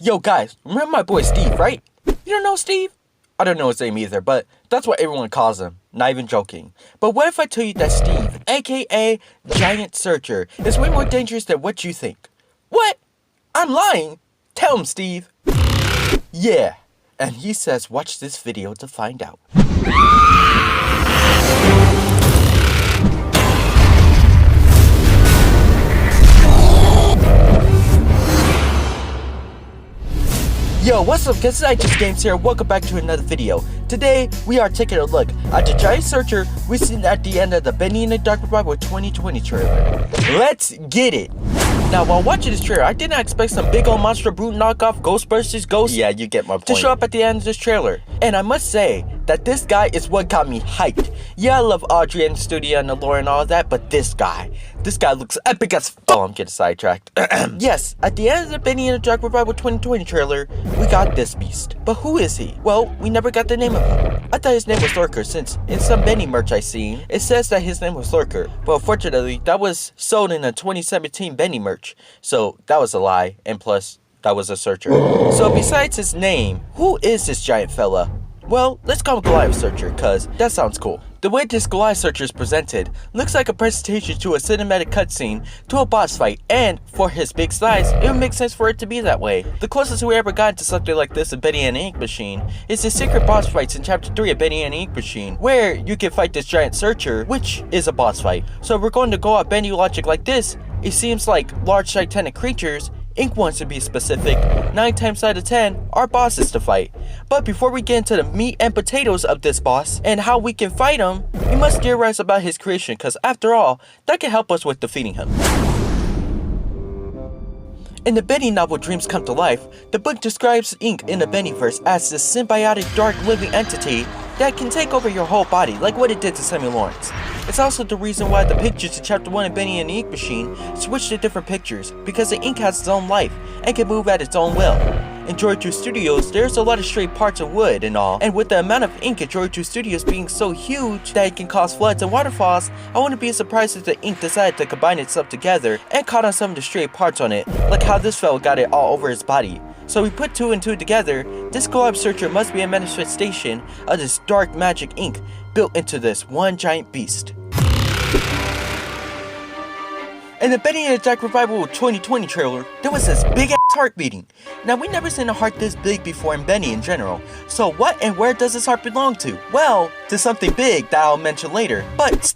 Yo guys, remember my boy Steve, right? You don't know Steve? I don't know his name either, but that's what everyone calls him. Not even joking. But what if I tell you that Steve, aka Giant Searcher, is way more dangerous than what you think? What? I'm lying? Tell him, Steve. Yeah. And he says watch this video to find out. Yo, what's up guys, it's Just Games here, welcome back to another video. Today, we are taking a look at the Giant Searcher we seen at the end of the Bendy and the Dark Bible 2020 trailer. Let's get it! Now, while watching this trailer, I did not expect some big old monster brute knockoff Ghostbusters ghost, yeah, you get my point, to show up at the end of this trailer. And I must say that this guy is what got me hyped. Yeah, I love Audrey and the studio and the lore and all that, but this guy looks epic as oh, I'm getting sidetracked. Yes, at the end of the Bendy and the Dark Bible 2020 trailer, we got this beast. But who is he? Well, we never got the name of him. I thought his name was Lurker, since in some Bendy merch I seen, it says that his name was Lurker. But unfortunately, that was sold in a 2017 Bendy merch, so that was a lie, and plus, that was a searcher. So besides his name, who is this giant fella? Well, let's call him Goliath Searcher, cause that sounds cool. The way this Goliath Searcher is presented looks like a presentation to a cinematic cutscene to a boss fight, and for his big size, it would make sense for it to be that way. The closest we ever got to something like this in Bendy and the Ink Machine is the secret boss fights in Chapter 3 of Bendy and the Ink Machine, where you can fight this Giant Searcher, which is a boss fight. So if we're going to go at Bendy logic like this, it seems like large titanic creatures, ink ones to be specific, 9 times out of 10 are bosses to fight. But before we get into the meat and potatoes of this boss and how we can fight him, we must theorize about his creation, because after all, that can help us with defeating him. In the Bendy novel Dreams Come to Life, the book describes ink in the Bendyverse as this symbiotic dark living entity that can take over your whole body, like what it did to Samuel Lawrence. It's also the reason why the pictures in Chapter 1 of Bendy and the Ink Machine switch to different pictures, because the ink has its own life and can move at its own will. In Joy 2 Studios, there's a lot of straight parts of wood and all, and with the amount of ink at Joy 2 Studios being so huge that it can cause floods and waterfalls, I wouldn't be surprised if the ink decided to combine itself together and caught on some of the straight parts on it, like how this fella got it all over his body. So we put 2 and 2 together, this Goliath Searcher must be a manifestation of this dark magic ink built into this one giant beast. In the Bendy and the Dark Revival 2020 trailer, there was this big ass heart beating. Now, we never seen a heart this big before in Bendy in general. So what and where does this heart belong to? Well, to something big that I'll mention later. But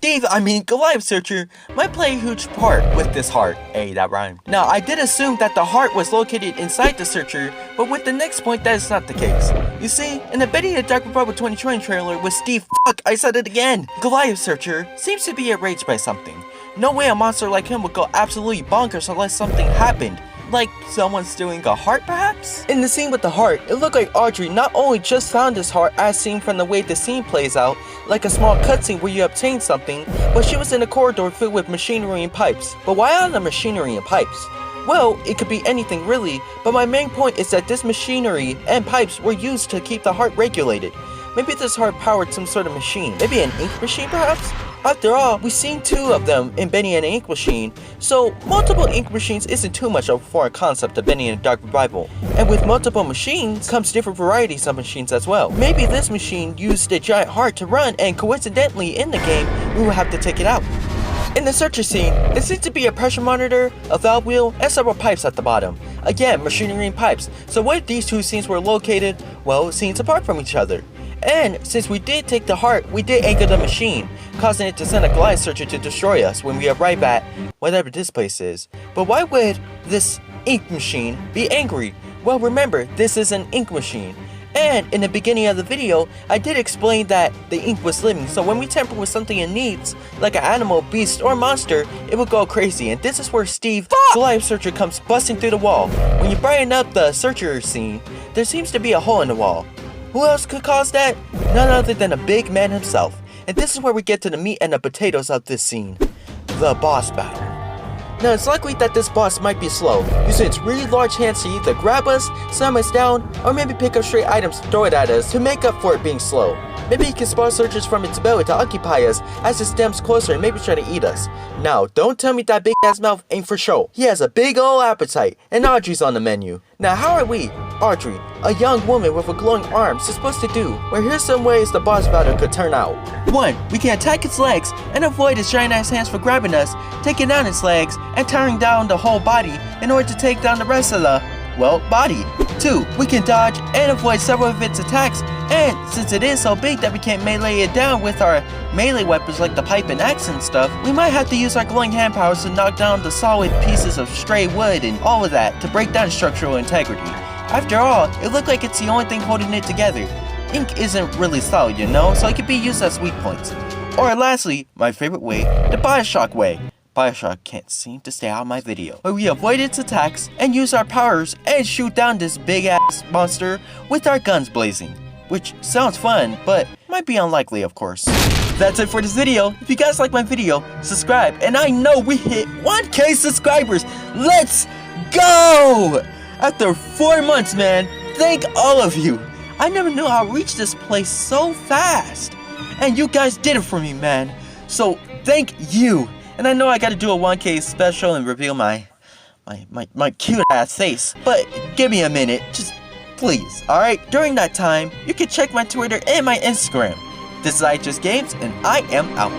Goliath Searcher might play a huge part with this heart. Hey, that rhymed. Now, I did assume that the heart was located inside the Searcher, but with the next point, that is not the case. You see, in the Bendy and the Dark Revival 2020 trailer with Steve, I said it again, Goliath Searcher seems to be enraged by something. No way a monster like him would go absolutely bonkers unless something happened. Like someone stealing a heart, perhaps? In the scene with the heart, it looked like Audrey not only just found this heart as seen from the way the scene plays out, like a small cutscene where you obtain something, but she was in a corridor filled with machinery and pipes. But why are the machinery and pipes? Well, it could be anything really, but my main point is that this machinery and pipes were used to keep the heart regulated. Maybe this heart powered some sort of machine. Maybe an ink machine, perhaps? After all, we've seen 2 of them in Bendy and the Ink Machine, so multiple ink machines isn't too much of a foreign concept to Bendy and the Dark Revival. And with multiple machines comes different varieties of machines as well. Maybe this machine used a giant heart to run, and coincidentally in the game, we will have to take it out. In the Searcher scene, there seems to be a pressure monitor, a valve wheel, and several pipes at the bottom. Again, machinery and pipes. So what if these 2 scenes were located, well, scenes apart from each other? And since we did take the heart, we did anchor the machine, causing it to send a Goliath Searcher to destroy us when we arrive at whatever this place is. But why would this ink machine be angry? Well, remember, this is an ink machine. And in the beginning of the video, I did explain that the ink was living, so when we tamper with something it needs, like an animal, beast, or monster, it will go crazy. And this is where Steve, Goliath Searcher, comes busting through the wall. When you brighten up the Searcher scene, there seems to be a hole in the wall. Who else could cause that? None other than a big man himself. And this is where we get to the meat and the potatoes of this scene. The boss battle. Now, it's likely that this boss might be slow, using its really large hands to either grab us, slam us down, or maybe pick up stray items to throw it at us to make up for it being slow. Maybe it can spar soldiers from its belly to occupy us as it stems closer and maybe try to eat us. Now, don't tell me that big ass mouth ain't for show. He has a big ol' appetite, and Audrey's on the menu. Now, how are we, Audrey, a young woman with a glowing arm, supposed to do? Well, here's some ways the boss battle could turn out. 1. We can attack its legs and avoid its giant ass hands for grabbing us, taking down its legs, and tearing down the whole body in order to take down the rest of the, well, body. 2. We can dodge and avoid several of its attacks, and since it is so big that we can't melee it down with our melee weapons like the pipe and axe and stuff, we might have to use our glowing hand powers to knock down the solid pieces of stray wood and all of that to break down structural integrity. After all, it looked like it's the only thing holding it together. Ink isn't really solid, you know, so it can be used as weak points. Or lastly, my favorite way, the Bioshock way. Bioshock can't seem to stay out of my video, where we avoid its attacks and use our powers and shoot down this big ass monster with our guns blazing. Which sounds fun, but might be unlikely, of course. That's it for this video. If you guys like my video, subscribe, and I know we hit 1K subscribers. Let's go! After 4 months, man, thank all of you. I never knew I'd reach this place so fast. And you guys did it for me, man. So thank you. And I know I gotta do a 1K special and reveal my cute ass face. But give me a minute, just please, alright? During that time, you can check my Twitter and my Instagram. This is I Just Games, and I am out.